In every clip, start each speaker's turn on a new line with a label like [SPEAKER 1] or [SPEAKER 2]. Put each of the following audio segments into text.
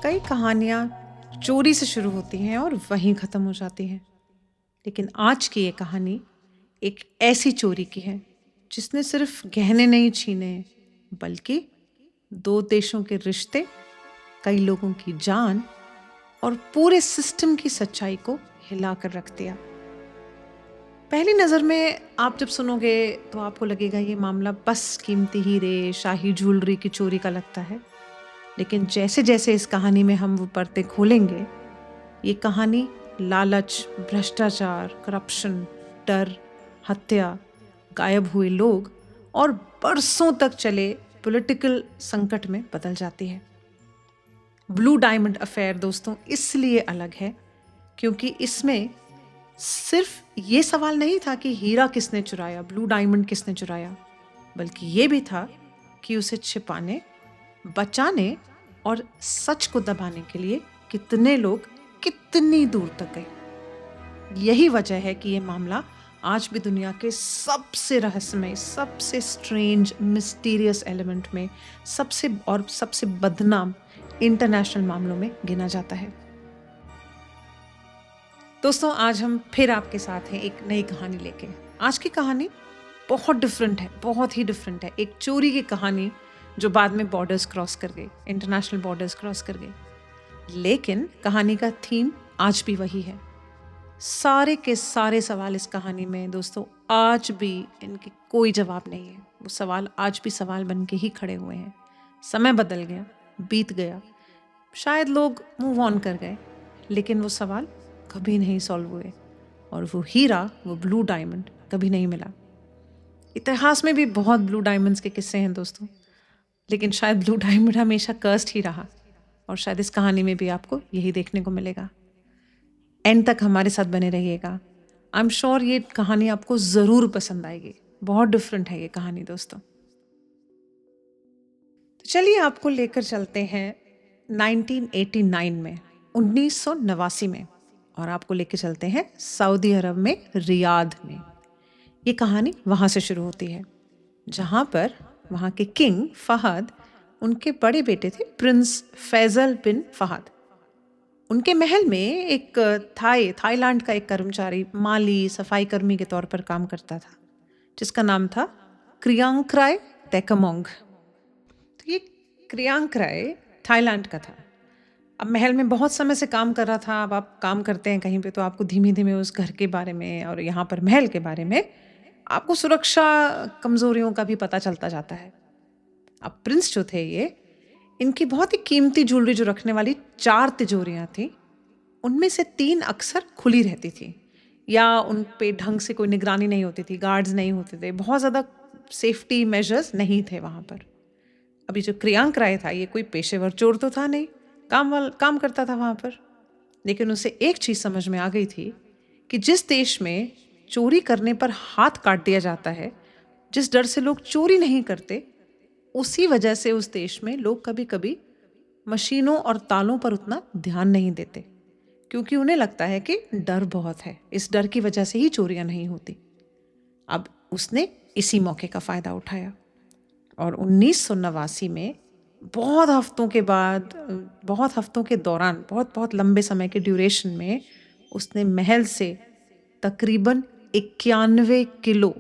[SPEAKER 1] कई कहानियाँ चोरी से शुरू होती हैं और वहीं ख़त्म हो जाती हैं। लेकिन आज की ये कहानी एक ऐसी चोरी की है जिसने सिर्फ गहने नहीं छीने बल्कि दो देशों के रिश्ते, कई लोगों की जान और पूरे सिस्टम की सच्चाई को हिला कर रख दिया। पहली नज़र में आप जब सुनोगे तो आपको लगेगा ये मामला बस कीमती हीरे, शाही ज्वेलरी की चोरी का लगता है। लेकिन जैसे जैसे इस कहानी में हम वो परतें खोलेंगे, ये कहानी लालच, भ्रष्टाचार, करप्शन, डर, हत्या, गायब हुए लोग और बरसों तक चले पॉलिटिकल संकट में बदल जाती है। ब्लू डायमंड अफेयर दोस्तों इसलिए अलग है क्योंकि इसमें सिर्फ ये सवाल नहीं था कि हीरा किसने चुराया, ब्लू डायमंड किसने चुराया, बल्कि ये भी था कि उसे छिपाने, बचाने और सच को दबाने के लिए कितने लोग कितनी दूर तक गए। यही वजह है कि ये मामला आज भी दुनिया के सबसे रहस्यमय, सबसे स्ट्रेंज, मिस्टीरियस एलिमेंट में सबसे बदनाम इंटरनेशनल मामलों में गिना जाता है। दोस्तों आज हम फिर आपके साथ हैं एक नई कहानी लेके। आज की कहानी बहुत डिफरेंट है, बहुत ही डिफरेंट है। एक चोरी की कहानी जो बाद में बॉर्डर्स क्रॉस कर गई, इंटरनेशनल बॉर्डर्स क्रॉस कर गई। लेकिन कहानी का थीम आज भी वही है। सारे के सारे सवाल इस कहानी में दोस्तों आज भी इनके कोई जवाब नहीं है। वो सवाल आज भी सवाल बन के ही खड़े हुए हैं। समय बदल गया, बीत गया, शायद लोग मूव ऑन कर गए, लेकिन वो सवाल कभी नहीं सॉल्व हुए और वो हीरा, वो ब्लू डायमंड कभी नहीं मिला। इतिहास में भी बहुत ब्लू डायमंड्स के किस्से हैं दोस्तों, लेकिन शायद ब्लू डायमंड हमेशा कर्स्ड ही रहा और शायद इस कहानी में भी आपको यही देखने को मिलेगा। एंड तक हमारे साथ बने रहिएगा। आई एम श्योर ये कहानी आपको ज़रूर पसंद आएगी। बहुत डिफरेंट है ये कहानी दोस्तों। तो चलिए आपको लेकर चलते हैं 1989 में, 1989 में, और आपको लेकर चलते हैं सऊदी अरब में, रियाद में। ये कहानी वहाँ से शुरू होती है जहाँ पर वहाँ के किंग फहद, उनके बड़े बेटे थे प्रिंस फैजल बिन फहद। उनके महल में एक थाईलैंड का एक कर्मचारी माली, सफाई कर्मी के तौर पर काम करता था जिसका नाम था क्रियांक्राय तेकमोंग। तो ये क्रियांक्राय थाईलैंड का था। अब महल में बहुत समय से काम कर रहा था। अब आप काम करते हैं कहीं पे तो आपको धीमे धीमे उस घर के बारे में और यहाँ पर महल के बारे में आपको सुरक्षा कमजोरियों का भी पता चलता जाता है। अब प्रिंस जो थे ये, इनकी बहुत ही कीमती ज्वेलरी जो रखने वाली 4 तिजोरियां थी, उनमें से 3 अक्सर खुली रहती थी या उन पे ढंग से कोई निगरानी नहीं होती थी, गार्ड्स नहीं होते थे, बहुत ज़्यादा सेफ्टी मेजर्स नहीं थे वहाँ पर। अभी जो क्रियांक राय था ये कोई पेशेवर चोर तो था नहीं, काम करता था वहाँ पर। लेकिन उसे एक चीज़ समझ में आ गई थी कि जिस देश में चोरी करने पर हाथ काट दिया जाता है, जिस डर से लोग चोरी नहीं करते, उसी वजह से उस देश में लोग कभी कभी मशीनों और तालों पर उतना ध्यान नहीं देते, क्योंकि उन्हें लगता है कि डर बहुत है, इस डर की वजह से ही चोरियां नहीं होती। अब उसने इसी मौके का फ़ायदा उठाया और 1989 में बहुत हफ्तों के बाद, बहुत हफ्तों के दौरान, बहुत बहुत लंबे समय के ड्यूरेशन में उसने महल से तकरीबन 91 किलो,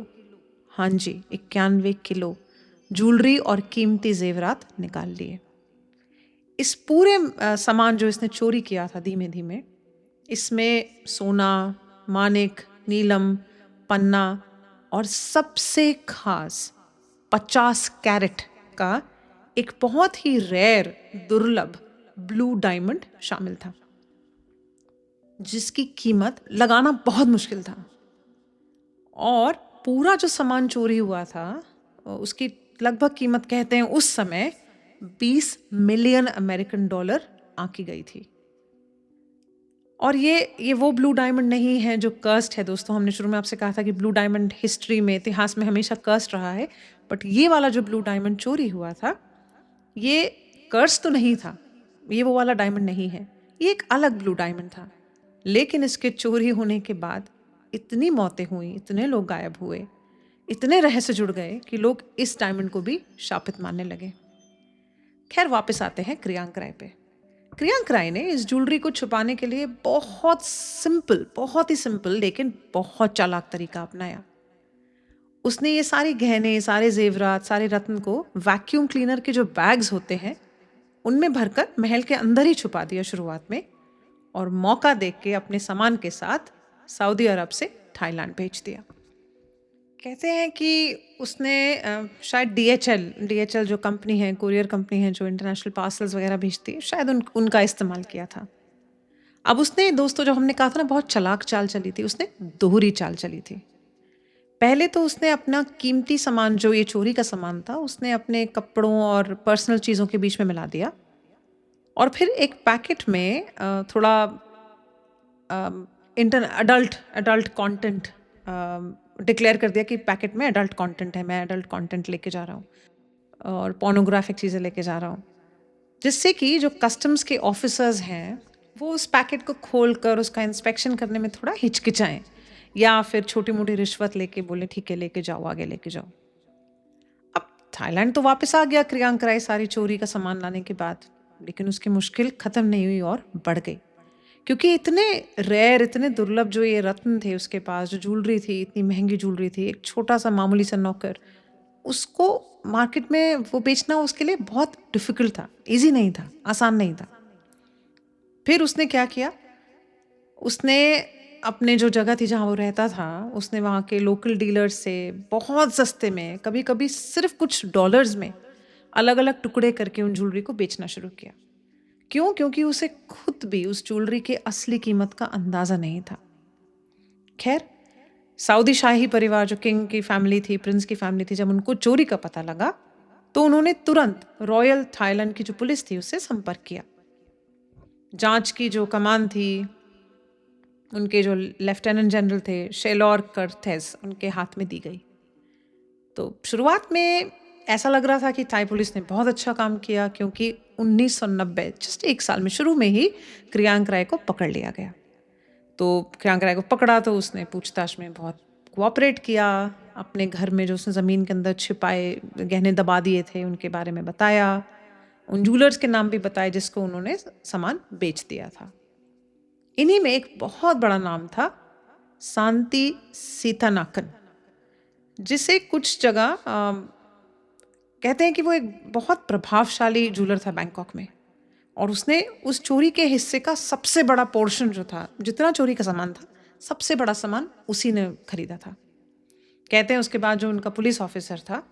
[SPEAKER 1] हाँ जी 91 किलो ज्वेलरी और कीमती जेवरात निकाल लिए। इस पूरे सामान जो इसने चोरी किया था धीमे धीमे, इसमें सोना, मानिक, नीलम, पन्ना और सबसे खास 50 कैरेट का एक बहुत ही रेयर, दुर्लभ ब्लू डायमंड शामिल था जिसकी कीमत लगाना बहुत मुश्किल था। और पूरा जो सामान चोरी हुआ था उसकी लगभग कीमत कहते हैं उस समय 20 मिलियन अमेरिकन डॉलर आंकी गई थी। और ये वो ब्लू डायमंड नहीं है जो कर्स्ड है दोस्तों। हमने शुरू में आपसे कहा था कि ब्लू डायमंड हिस्ट्री में, इतिहास में हमेशा कर्स्ड रहा है, बट ये वाला जो ब्लू डायमंड चोरी हुआ था ये कर्स तो नहीं था, ये वो वाला डायमंड नहीं है, ये एक अलग ब्लू डायमंड था। लेकिन इसके चोरी होने के बाद इतनी मौतें हुई, इतने लोग गायब हुए, इतने रहस्य जुड़ गए कि लोग इस डायमंड को भी शापित मानने लगे। खैर वापस आते हैं क्रियांक राय पे। प्रियंक राय ने इस ज्वेलरी को छुपाने के लिए बहुत ही सिंपल लेकिन बहुत चालाक तरीका अपनाया। उसने ये सारे गहने, सारे जेवरात, सारे रत्न को वैक्यूम क्लीनर के जो बैग्स होते हैं उनमें भरकर महल के अंदर ही छुपा दिया शुरुआत में, और मौका देख के अपने सामान के साथ सऊदी अरब से थाईलैंड भेज दिया। कहते हैं कि उसने शायद डीएचएल जो कंपनी है, कुरियर कंपनी है जो इंटरनेशनल पार्सल्स वगैरह भेजती है, शायद उनका इस्तेमाल किया था। अब उसने, दोस्तों, जो हमने कहा था ना बहुत चालाक चाल चली थी, उसने दोहरी चाल चली थी। पहले तो उसने अपना कीमती सामान, जो ये चोरी का सामान था, उसने अपने कपड़ों और पर्सनल चीज़ों के बीच में मिला दिया, और फिर एक पैकेट में थोड़ा अडल्ट कंटेंट डिक्लेयर कर दिया कि पैकेट में अडल्ट कंटेंट है, मैं अडल्ट कंटेंट लेके जा रहा हूँ और पोर्नोग्राफिक चीज़ें लेके जा रहा हूँ, जिससे कि जो कस्टम्स के ऑफिसर्स हैं वो उस पैकेट को खोल कर उसका इंस्पेक्शन करने में थोड़ा हिचकिचाएं, या फिर छोटी मोटी रिश्वत लेके बोले ठीक है लेके जाओ, आगे लेके जाओ। अब थाईलैंड तो वापस आ गया प्रियंक राय सारी चोरी का सामान लाने के बाद, लेकिन उसकी मुश्किल ख़त्म नहीं हुई और बढ़ गई, क्योंकि इतने रेयर, इतने दुर्लभ जो ये रत्न थे उसके पास, जो ज्वेलरी थी, इतनी महंगी ज्वेलरी थी, एक छोटा सा मामूली सा नौकर, उसको मार्केट में वो बेचना उसके लिए बहुत डिफिकल्ट था, इजी नहीं था, आसान नहीं था। फिर उसने क्या किया, उसने अपने जो जगह थी जहाँ वो रहता था, उसने वहाँ के लोकल डीलर्स से बहुत सस्ते में, कभी कभी सिर्फ कुछ डॉलर्स में, अलग अलग टुकड़े करके उन ज्वेलरी को बेचना शुरू किया। क्यों? क्योंकि उसे खुद भी उस ज्वेलरी के असली कीमत का अंदाजा नहीं था। खैर, सऊदी शाही परिवार, जो किंग की फैमिली थी, प्रिंस की फैमिली थी, जब उनको चोरी का पता लगा तो उन्होंने तुरंत रॉयल थाईलैंड की जो पुलिस थी उससे संपर्क किया। जांच की जो कमान थी, उनके जो लेफ्टिनेंट जनरल थे शेलोर कर्थेस, उनके हाथ में दी गई। तो शुरुआत में ऐसा लग रहा था कि थाई पुलिस ने बहुत अच्छा काम किया, क्योंकि 1990, जस्ट एक साल में, शुरू में ही प्रियंक राय को पकड़ लिया गया। तो प्रियंक राय को पकड़ा तो उसने पूछताछ में बहुत कोऑपरेट किया, अपने घर में जो उसने ज़मीन के अंदर छिपाए गहने दबा दिए थे उनके बारे में बताया, उन जूलर्स के नाम भी बताए जिसको उन्होंने सामान बेच दिया था। इन्हीं में एक बहुत बड़ा नाम था शांति सीतानाकन, जिसे कुछ जगह कहते हैं कि वो एक बहुत प्रभावशाली जूलर था बैंकॉक में, और उसने उस चोरी के हिस्से का सबसे बड़ा पोर्शन जो था, जितना चोरी का सामान था, सबसे बड़ा सामान उसी ने खरीदा था। कहते हैं उसके बाद जो उनका पुलिस ऑफिसर था,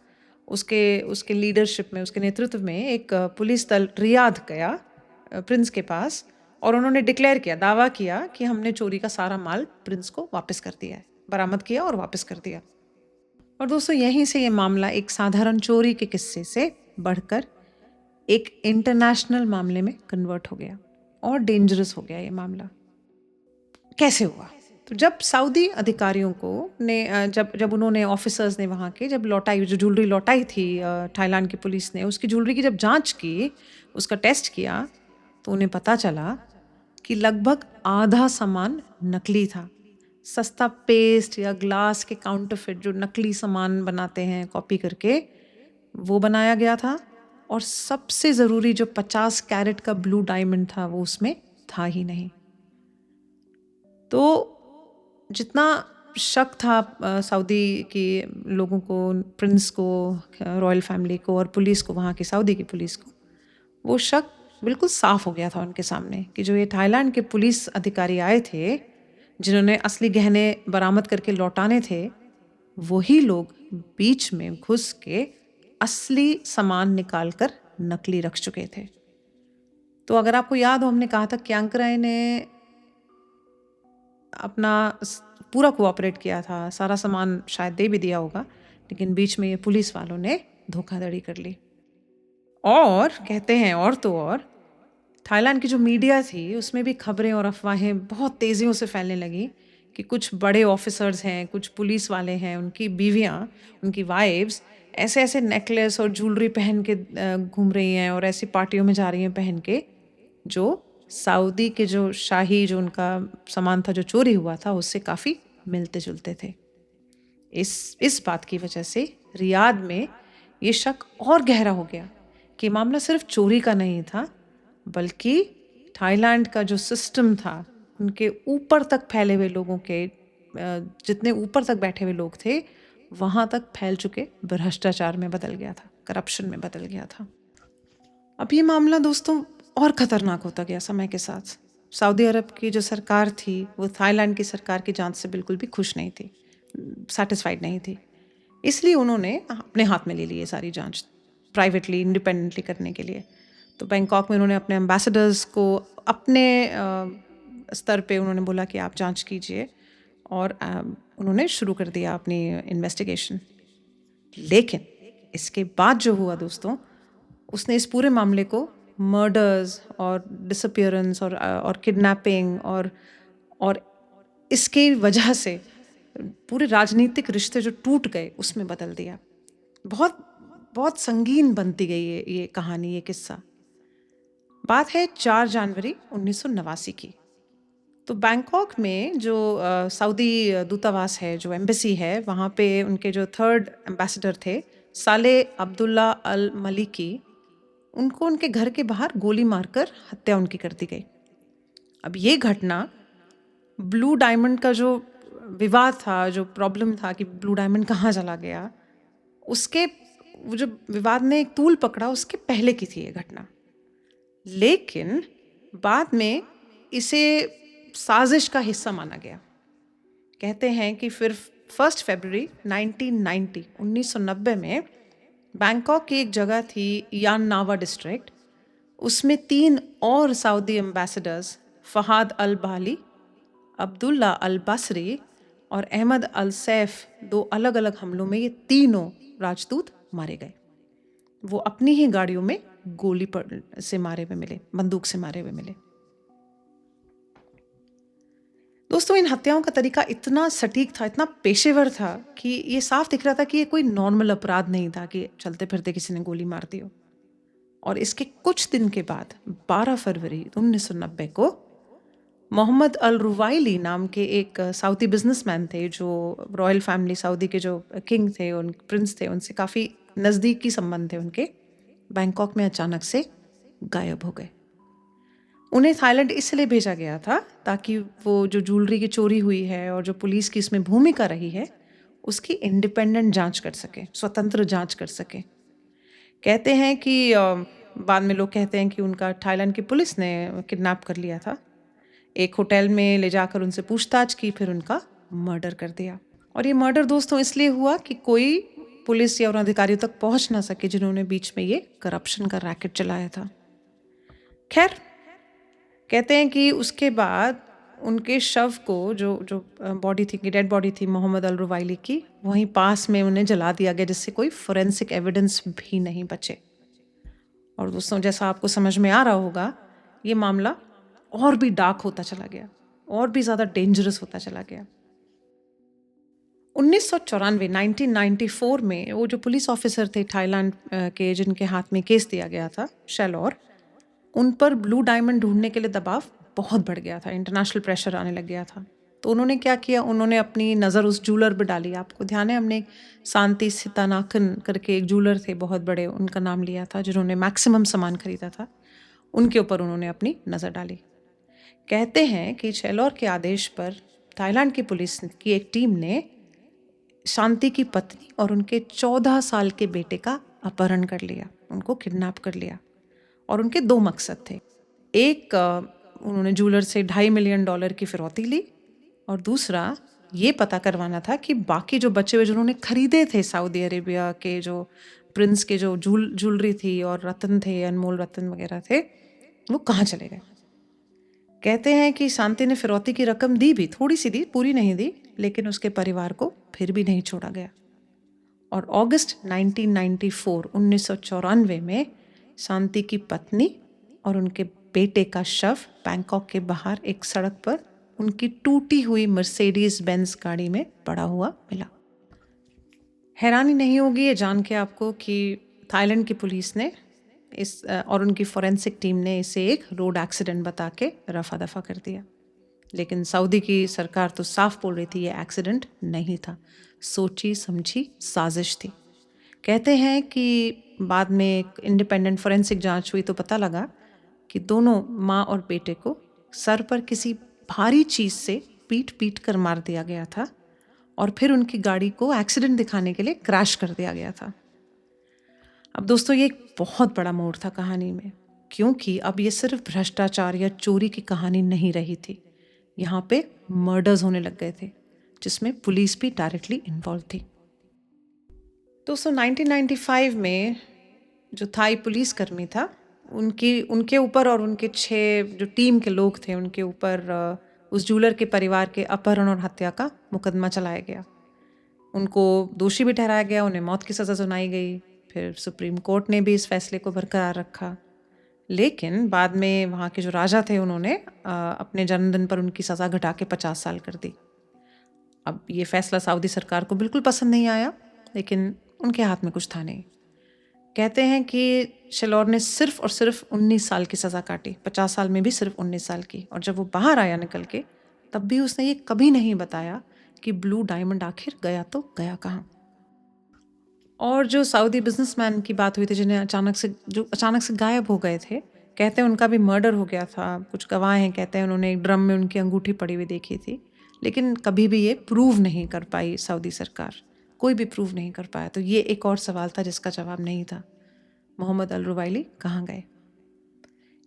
[SPEAKER 1] उसके उसके लीडरशिप में, उसके नेतृत्व में एक पुलिस दल रियाद गया प्रिंस के पास, और उन्होंने डिक्लेयर किया, दावा किया कि हमने चोरी का सारा माल प्रिंस को वापस कर दिया है, बरामद किया और वापस कर दिया। और दोस्तों, यहीं से ये मामला एक साधारण चोरी के किस्से से बढ़कर एक इंटरनेशनल मामले में कन्वर्ट हो गया और डेंजरस हो गया ये मामला। कैसे हुआ? तो जब सऊदी अधिकारियों को ने जब उन्होंने, ऑफिसर्स ने वहाँ के, जब लौटाई, जो ज्वेलरी लौटाई थी थाईलैंड की पुलिस ने, उसकी ज्वेलरी की जब जांच की, उसका टेस्ट किया, तो उन्हें पता चला कि लगभग आधा सामान नकली था। सस्ता पेस्ट या ग्लास के काउंटरफिट, जो नकली सामान बनाते हैं कॉपी करके, वो बनाया गया था, और सबसे ज़रूरी जो 50 कैरेट का ब्लू डायमंड था वो उसमें था ही नहीं। तो जितना शक था सऊदी के लोगों को, प्रिंस को, रॉयल फैमिली को और पुलिस को, वहाँ की सऊदी की पुलिस को, वो शक बिल्कुल साफ हो गया था उनके सामने कि जो ये थाईलैंड के पुलिस अधिकारी आए थे, जिन्होंने असली गहने बरामद करके लौटाने थे, वही लोग बीच में घुस के असली सामान निकाल कर नकली रख चुके थे। तो अगर आपको याद हो, हमने कहा था प्रियंक राय ने अपना पूरा कोऑपरेट किया था, सारा सामान शायद दे भी दिया होगा, लेकिन बीच में ये पुलिस वालों ने धोखाधड़ी कर ली। और कहते हैं, और तो और, थाईलैंड की जो मीडिया थी उसमें भी खबरें और अफवाहें बहुत तेज़ियों से फैलने लगी कि कुछ बड़े ऑफिसर्स हैं, कुछ पुलिस वाले हैं, उनकी बीवियाँ, उनकी वाइफ्स ऐसे ऐसे नेकलेस और ज्वेलरी पहन के घूम रही हैं, और ऐसी पार्टियों में जा रही हैं पहन के, जो सऊदी के जो शाही, जो उनका सामान था जो चोरी हुआ था, उससे काफ़ी मिलते जुलते थे। इस बात की वजह से रियाद में ये शक और गहरा हो गया कि मामला सिर्फ चोरी का नहीं था, बल्कि थाईलैंड का जो सिस्टम था, उनके ऊपर तक फैले हुए लोगों के जितने ऊपर तक बैठे हुए लोग थे वहाँ तक फैल चुके भ्रष्टाचार में बदल गया था, करप्शन में बदल गया था। अब ये मामला दोस्तों और ख़तरनाक होता गया समय के साथ। सऊदी अरब की जो सरकार थी वो थाईलैंड की सरकार की जांच से बिल्कुल भी खुश नहीं थी, सेटिस्फाइड नहीं थी। इसलिए उन्होंने अपने हाथ में ले ली ये सारी जांच, प्राइवेटली इंडिपेंडेंटली करने के लिए। तो बैंकॉक में उन्होंने अपने एम्बेसडर्स को अपने स्तर पे उन्होंने बोला कि आप जांच कीजिए, और उन्होंने शुरू कर दिया अपनी इन्वेस्टिगेशन। लेकिन इसके बाद जो हुआ दोस्तों, उसने इस पूरे मामले को मर्डर्स और डिसअपियरेंस और किडनैपिंग और इसकी वजह से पूरे राजनीतिक रिश्ते जो टूट गए उसमें बदल दिया। बहुत बहुत संगीन बनती गई ये कहानी, ये किस्सा। बात है 4 जनवरी 1989 की। तो बैंकॉक में जो सऊदी दूतावास है, जो एम्बेसी है, वहाँ पे उनके जो 3rd एम्बेसडर थे साले अब्दुल्ला अल मलिकी, उनको उनके घर के बाहर गोली मारकर हत्या उनकी कर दी गई। अब ये घटना ब्लू डायमंड का जो विवाद था, जो प्रॉब्लम था कि ब्लू डायमंड कहाँ चला गया, उसके वो जो विवाद ने एक तूल पकड़ा, उसके पहले की थी ये घटना। लेकिन बाद में इसे साजिश का हिस्सा माना गया। कहते हैं कि फिर 1 फरवरी 1990 में बैंकॉक की एक जगह थी यान नावा डिस्ट्रिक्ट, उसमें 3 और सऊदी एम्बेसडर्स फहाद अल बाली, अब्दुल्ला अल बसरी और अहमद अल सैफ, 2 अलग अलग हमलों में ये तीनों राजदूत मारे गए। वो अपनी ही गाड़ियों में गोली से मारे हुए मिले, बंदूक से मारे हुए मिले। दोस्तों, इन हत्याओं का तरीका इतना सटीक था, इतना पेशेवर था कि ये साफ दिख रहा था कि ये कोई नॉर्मल अपराध नहीं था कि चलते फिरते किसी ने गोली मार दी हो। और इसके कुछ दिन के बाद 12 फरवरी 1990 को मोहम्मद अल रुवाइली नाम के एक सऊदी बिजनेसमैन थे, जो रॉयल फैमिली, सऊदी के जो किंग थे, उन प्रिंस थे, उनसे काफ़ी नज़दीकी संबंध थे उनके, बैंकॉक में अचानक से गायब हो गए। उन्हें थाईलैंड इसलिए भेजा गया था ताकि वो जो ज्वेलरी की चोरी हुई है और जो पुलिस की इसमें भूमिका रही है उसकी इंडिपेंडेंट जांच कर सके, स्वतंत्र जांच कर सके। कहते हैं कि बाद में लोग कहते हैं कि उनका थाईलैंड की पुलिस ने किडनैप कर लिया था, एक होटल में ले जाकर उनसे पूछताछ की, फिर उनका मर्डर कर दिया। और ये मर्डर दोस्तों इसलिए हुआ कि कोई पुलिस या उन अधिकारियों तक पहुंच ना सके जिन्होंने बीच में ये करप्शन का रैकेट चलाया था। खैर, कहते हैं कि उसके बाद उनके शव को, जो जो बॉडी थी, डेड बॉडी थी मोहम्मद अल रुवाइली की, वहीं पास में उन्हें जला दिया गया, जिससे कोई फोरेंसिक एविडेंस भी नहीं बचे। और दोस्तों, जैसा आपको समझ में आ रहा होगा, ये मामला और भी डार्क होता चला गया, और भी ज़्यादा डेंजरस होता चला गया। 1994 में वो जो पुलिस ऑफिसर थे थाईलैंड के, जिनके हाथ में केस दिया गया था, शैलोर, उन पर ब्लू डायमंड ढूंढने के लिए दबाव बहुत बढ़ गया था, इंटरनेशनल प्रेशर आने लग गया था। तो उन्होंने क्या किया, उन्होंने अपनी नज़र उस जूलर पर डाली। आपको ध्यान है, हमने शांति सितानाकन करके एक जूलर थे बहुत बड़े, उनका नाम लिया था, जिन्होंने मैक्सिमम सामान खरीदा था, उनके ऊपर उन्होंने अपनी नज़र डाली। कहते हैं कि शैलोर के आदेश पर थाईलैंड की पुलिस की एक टीम ने शांति की पत्नी और उनके 14 साल के बेटे का अपहरण कर लिया, उनको किडनैप कर लिया। और उनके 2 मकसद थे। एक, उन्होंने जूलर से $2.5 मिलियन की फिरौती ली, और दूसरा ये पता करवाना था कि बाकी जो बचे हुए जिन्होंने खरीदे थे सऊदी अरेबिया के जो प्रिंस के जो ज्वेलरी थी और रत्न थे, अनमोल रत्न वगैरह थे, वो कहाँ चले गए। कहते हैं कि शांति ने फिरौती की रकम दी भी, थोड़ी सी दी, पूरी नहीं दी, लेकिन उसके परिवार को फिर भी नहीं छोड़ा गया। और अगस्त 1994 में शांति की पत्नी और उनके बेटे का शव बैंकॉक के बाहर एक सड़क पर उनकी टूटी हुई मर्सिडीज बेंज गाड़ी में पड़ा हुआ मिला। हैरानी नहीं होगी ये जान के आपको कि थाईलैंड की पुलिस ने इस और उनकी फोरेंसिक टीम ने इसे एक रोड एक्सीडेंट बता के रफा दफा कर दिया। लेकिन सऊदी की सरकार तो साफ बोल रही थी ये एक्सीडेंट नहीं था, सोची समझी साजिश थी। कहते हैं कि बाद में एक इंडिपेंडेंट फोरेंसिक जांच हुई तो पता लगा कि दोनों माँ और बेटे को सर पर किसी भारी चीज़ से पीट पीट कर मार दिया गया था और फिर उनकी गाड़ी को एक्सीडेंट दिखाने के लिए क्रैश कर दिया गया था। अब दोस्तों ये एक बहुत बड़ा मोड़ था कहानी में, क्योंकि अब ये सिर्फ भ्रष्टाचार या चोरी की कहानी नहीं रही थी। यहाँ पे मर्डर्स होने लग गए थे, जिसमें पुलिस भी डायरेक्टली इन्वॉल्व थी। दोस्तों 1995 में जो थाई पुलिसकर्मी था, उनके ऊपर और उनके 6 जो टीम के लोग थे उनके ऊपर उस जूलर के परिवार के अपहरण और हत्या का मुकदमा चलाया गया। उनको दोषी भी ठहराया गया, उन्हें मौत की सज़ा सुनाई गई। फिर सुप्रीम कोर्ट ने भी इस फैसले को बरकरार रखा, लेकिन बाद में वहाँ के जो राजा थे उन्होंने अपने जन्मदिन पर उनकी सज़ा घटा के 50 साल कर दी। अब ये फैसला सऊदी सरकार को बिल्कुल पसंद नहीं आया, लेकिन उनके हाथ में कुछ था नहीं। कहते हैं कि शेलौर ने सिर्फ और सिर्फ 19 साल की सज़ा काटी, 50 साल में भी सिर्फ 19 साल की। और जब वो बाहर आया निकल के, तब भी उसने ये कभी नहीं बताया कि ब्लू डायमंड आखिर गया तो गया कहाँ। और जो सऊदी बिजनेसमैन की बात हुई थी जिन्हें अचानक से गायब हो गए थे, कहते हैं उनका भी मर्डर हो गया था। कुछ गवाह हैं, कहते हैं उन्होंने एक ड्रम में उनकी अंगूठी पड़ी हुई देखी थी, लेकिन कभी भी ये प्रूव नहीं कर पाई सऊदी सरकार, कोई भी प्रूव नहीं कर पाया। तो ये एक और सवाल था जिसका जवाब नहीं था, मोहम्मद अल रुवाइली कहाँ गए।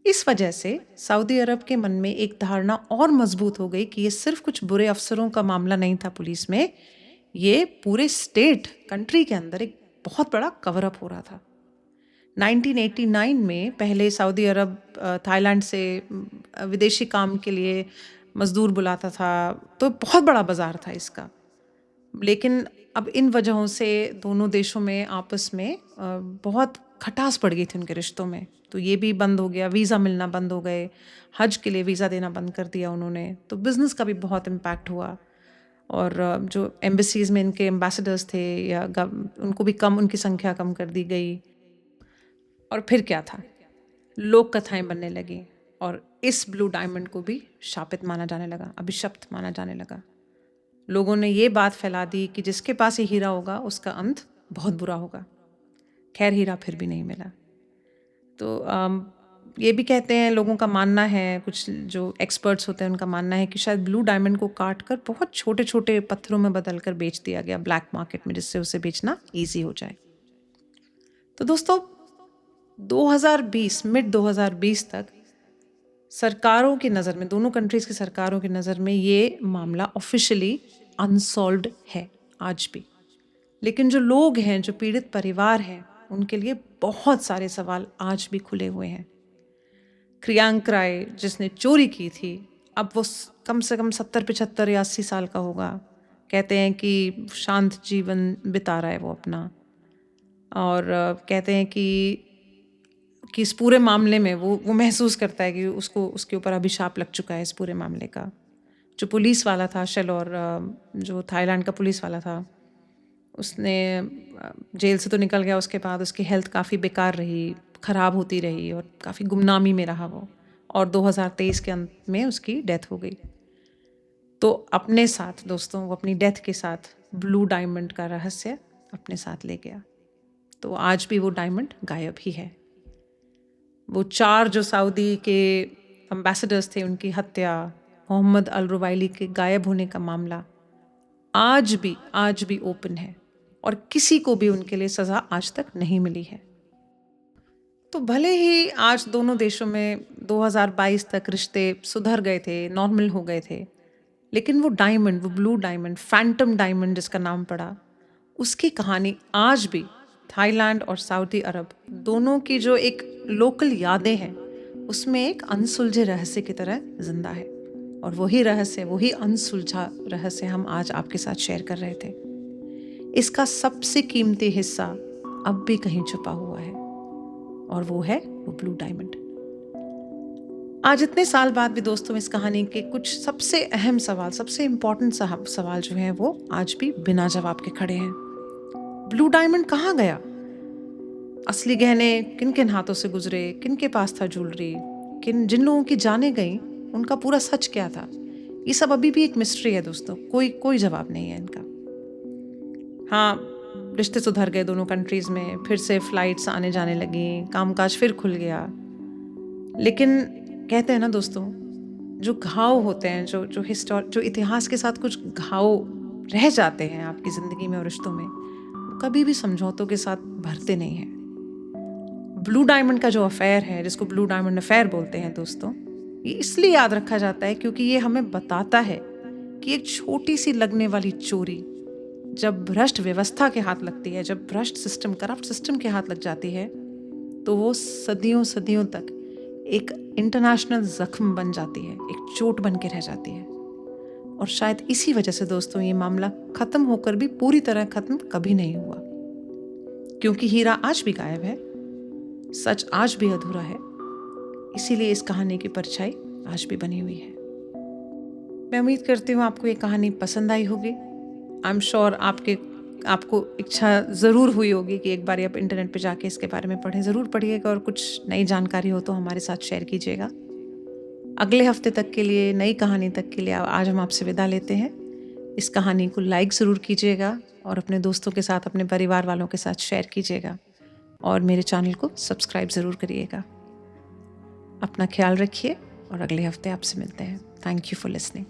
[SPEAKER 1] इस वजह से सऊदी अरब के मन में एक धारणा और मजबूत हो गई कि ये सिर्फ कुछ बुरे अफसरों का मामला नहीं था पुलिस में, ये पूरे स्टेट कंट्री के अंदर एक बहुत बड़ा कवर अप हो रहा था। 1989 में पहले सऊदी अरब थाईलैंड से विदेशी काम के लिए मजदूर बुलाता था, तो बहुत बड़ा बाजार था इसका। लेकिन अब इन वजहों से दोनों देशों में आपस में बहुत खटास पड़ गई थी उनके रिश्तों में, तो ये भी बंद हो गया, वीज़ा मिलना बंद हो गए, हज के लिए वीज़ा देना बंद कर दिया उन्होंने। तो बिज़नेस का भी बहुत इम्पैक्ट हुआ, और जो एम्बेसीज़ में इनके एम्बेसडर्स थे या उनको भी उनकी संख्या कम कर दी गई। और फिर क्या था, लोक कथाएं बनने लगी और इस ब्लू डायमंड को भी शापित माना जाने लगा, अभिशप्त माना जाने लगा। लोगों ने ये बात फैला दी कि जिसके पास ये हीरा होगा उसका अंत बहुत बुरा होगा। खैर हीरा फिर भी नहीं मिला। तो ये भी कहते हैं, लोगों का मानना है, कुछ जो एक्सपर्ट्स होते हैं उनका मानना है कि शायद ब्लू डायमंड को काट कर बहुत छोटे छोटे पत्थरों में बदल कर बेच दिया गया ब्लैक मार्केट में, जिससे उसे बेचना ईजी हो जाए। तो दोस्तों 2020 मिड 2020 तक सरकारों की नज़र में, दोनों कंट्रीज़ की सरकारों की नज़र में ये मामला ऑफिशियली अनसॉल्व्ड है आज भी। लेकिन जो लोग हैं, जो पीड़ित परिवार हैं, उनके लिए बहुत सारे सवाल आज भी खुले हुए हैं। क्रियांक राय जिसने चोरी की थी, अब वो कम से कम 70, 75 या 80 साल का होगा। कहते हैं कि शांत जीवन बिता रहा है वो अपना, और कहते हैं कि इस पूरे मामले में वो महसूस करता है कि उसके ऊपर अभिशाप लग चुका है इस पूरे मामले का। जो पुलिस वाला था शेलौर, जो थाईलैंड का पुलिस वाला था, उसने जेल से तो निकल गया, उसके बाद उसकी हेल्थ काफ़ी बेकार रही, ख़राब होती रही और काफ़ी गुमनामी में रहा वो, और 2023 के अंत में उसकी डेथ हो गई। तो अपने साथ दोस्तों, वो अपनी डेथ के साथ ब्लू डायमंड का रहस्य अपने साथ ले गया। तो आज भी वो डायमंड गायब ही है। वो 4 जो सऊदी के एम्बेसडर्स थे, उनकी हत्या, मोहम्मद अल रुवाइली के गायब होने का मामला आज भी ओपन है, और किसी को भी उनके लिए सज़ा आज तक नहीं मिली है। तो भले ही आज दोनों देशों में 2022 तक रिश्ते सुधर गए थे, नॉर्मल हो गए थे, लेकिन वो डायमंड, वो ब्लू डायमंड, फैंटम डायमंड जिसका नाम पड़ा, उसकी कहानी आज भी थाईलैंड और सऊदी अरब दोनों की जो एक लोकल यादें हैं, उसमें एक अनसुलझे रहस्य की तरह जिंदा है। और वही रहस्य, वही अनसुलझा रहस्य हम आज आपके साथ शेयर कर रहे थे। इसका सबसे कीमती हिस्सा अब भी कहीं छुपा हुआ है, और वो है वो ब्लू डायमंड। आज इतने साल बाद भी दोस्तों इस कहानी के कुछ सबसे अहम सवाल, सबसे इम्पोर्टेंट सवाल जो हैं, वो आज भी बिना जवाब के खड़े हैं। ब्लू डायमंड कहाँ गया? असली गहने किन किन हाथों से गुजरे? किन के पास था ज्वेलरी? जिन लोगों की जाने गई, उनका पूरा सच क्या था? ये सब अभी भी एक मिस्ट्री है दोस्तों, कोई जवाब नहीं है इनका। हाँ, रिश्ते सुधर गए दोनों कंट्रीज़ में, फिर से फ्लाइट्स आने जाने लगी, कामकाज फिर खुल गया, लेकिन कहते हैं ना दोस्तों, जो घाव होते हैं, जो इतिहास के साथ कुछ घाव रह जाते हैं आपकी ज़िंदगी में और रिश्तों में, वो कभी भी समझौतों के साथ भरते नहीं हैं। ब्लू डायमंड का जो अफेयर है, जिसको ब्लू डायमंड अफेयर बोलते हैं दोस्तों, ये इसलिए याद रखा जाता है क्योंकि ये हमें बताता है कि एक छोटी सी लगने वाली चोरी जब भ्रष्ट व्यवस्था के हाथ लगती है, जब भ्रष्ट सिस्टम, करप्ट सिस्टम के हाथ लग जाती है, तो वो सदियों सदियों तक एक इंटरनेशनल जख्म बन जाती है, एक चोट बन के रह जाती है। और शायद इसी वजह से दोस्तों ये मामला खत्म होकर भी पूरी तरह खत्म कभी नहीं हुआ, क्योंकि हीरा आज भी गायब है, सच आज भी अधूरा है। इसीलिए इस कहानी की परछाई आज भी बनी हुई है। मैं उम्मीद करती हूँ आपको ये कहानी पसंद आई होगी। आई एम श्योर आपको इच्छा ज़रूर हुई होगी कि एक बार आप इंटरनेट पे जाके इसके बारे में पढ़ें। ज़रूर पढ़िएगा और कुछ नई जानकारी हो तो हमारे साथ शेयर कीजिएगा। अगले हफ्ते तक के लिए, नई कहानी तक के लिए आज हम आपसे विदा लेते हैं। इस कहानी को लाइक ज़रूर कीजिएगा और अपने दोस्तों के साथ, अपने परिवार वालों के साथ शेयर कीजिएगा और मेरे चैनल को सब्सक्राइब ज़रूर करिएगा। अपना ख्याल रखिए और अगले हफ्ते आपसे मिलते हैं। Thank you for listening.